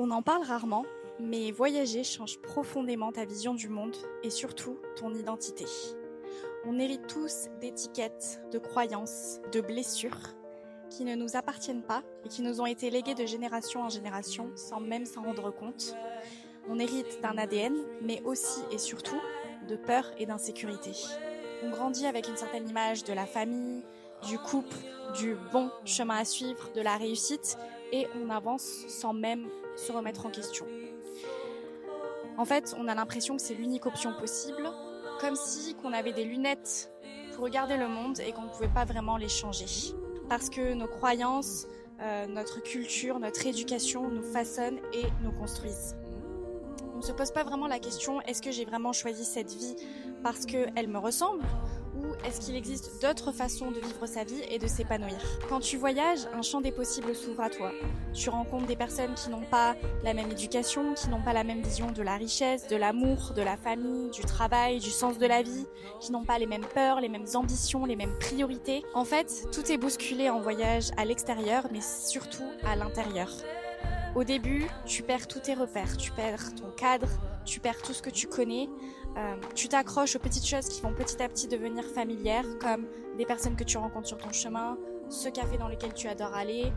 On en parle rarement, mais voyager change profondément ta vision du monde et surtout ton identité. On hérite tous d'étiquettes, de croyances, de blessures qui ne nous appartiennent pas et qui nous ont été léguées de génération en génération sans même s'en rendre compte. On hérite d'un ADN, mais aussi et surtout de peur et d'insécurité. On grandit avec une certaine image de la famille, du couple, du bon chemin à suivre, de la réussite, et on avance sans même se remettre en question. En fait, on a l'impression que c'est l'unique option possible, comme si qu'on avait des lunettes pour regarder le monde et qu'on ne pouvait pas vraiment les changer. Parce que nos croyances, notre culture, notre éducation nous façonnent et nous construisent. On ne se pose pas vraiment la question, est-ce que j'ai vraiment choisi cette vie parce qu'elle me ressemble ? Ou est-ce qu'il existe d'autres façons de vivre sa vie et de s'épanouir ? Quand tu voyages, un champ des possibles s'ouvre à toi. Tu rencontres des personnes qui n'ont pas la même éducation, qui n'ont pas la même vision de la richesse, de l'amour, de la famille, du travail, du sens de la vie, qui n'ont pas les mêmes peurs, les mêmes ambitions, les mêmes priorités. En fait, tout est bousculé en voyage à l'extérieur, mais surtout à l'intérieur. Au début, tu perds tous tes repères, tu perds ton cadre, tu perds tout ce que tu connais, tu t'accroches aux petites choses qui vont petit à petit devenir familières, comme des personnes que tu rencontres sur ton chemin, ce café dans lequel tu adores aller,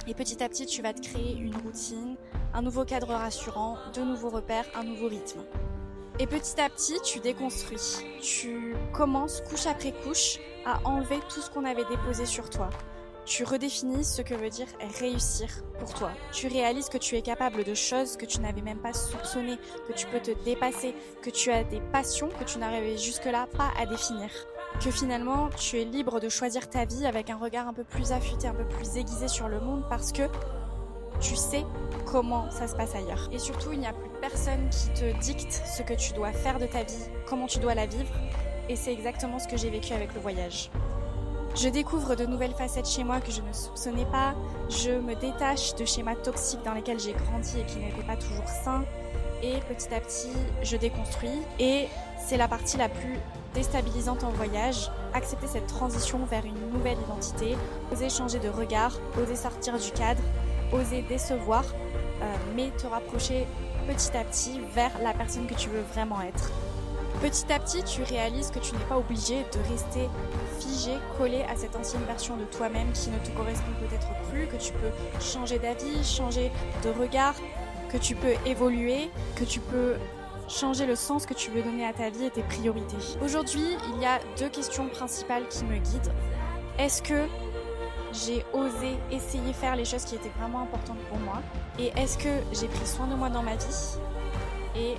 et petit à petit tu vas te créer une routine, un nouveau cadre rassurant, de nouveaux repères, un nouveau rythme. Et petit à petit tu déconstruis, tu commences couche après couche à enlever tout ce qu'on avait déposé sur toi. Tu redéfinis ce que veut dire réussir pour toi. Tu réalises que tu es capable de choses que tu n'avais même pas soupçonnées, que tu peux te dépasser, que tu as des passions que tu n'arrivais jusque-là pas à définir. Que finalement, tu es libre de choisir ta vie avec un regard un peu plus affûté, un peu plus aiguisé sur le monde parce que tu sais comment ça se passe ailleurs. Et surtout, il n'y a plus personne qui te dicte ce que tu dois faire de ta vie, comment tu dois la vivre. Et c'est exactement ce que j'ai vécu avec le voyage. Je découvre de nouvelles facettes chez moi que je ne soupçonnais pas, je me détache de schémas toxiques dans lesquels j'ai grandi et qui n'étaient pas toujours sains, et petit à petit, je déconstruis, et c'est la partie la plus déstabilisante en voyage, accepter cette transition vers une nouvelle identité, oser changer de regard, oser sortir du cadre, oser décevoir, mais te rapprocher petit à petit vers la personne que tu veux vraiment être. Petit à petit, tu réalises que tu n'es pas obligé de rester figé, collé à cette ancienne version de toi-même qui ne te correspond peut-être plus, que tu peux changer d'avis, changer de regard, que tu peux évoluer, que tu peux changer le sens que tu veux donner à ta vie et tes priorités. Aujourd'hui, il y a deux questions principales qui me guident. Est-ce que j'ai osé essayer faire les choses qui étaient vraiment importantes pour moi ? Et est-ce que j'ai pris soin de moi dans ma vie ? Et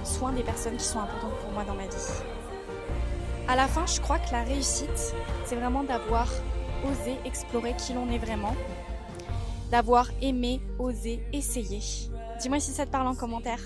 soin des personnes qui sont importantes pour moi dans ma vie. À la fin, je crois que la réussite, c'est vraiment d'avoir osé explorer qui l'on est vraiment, d'avoir aimé, osé, essayer. Dis-moi si ça te parle en commentaire.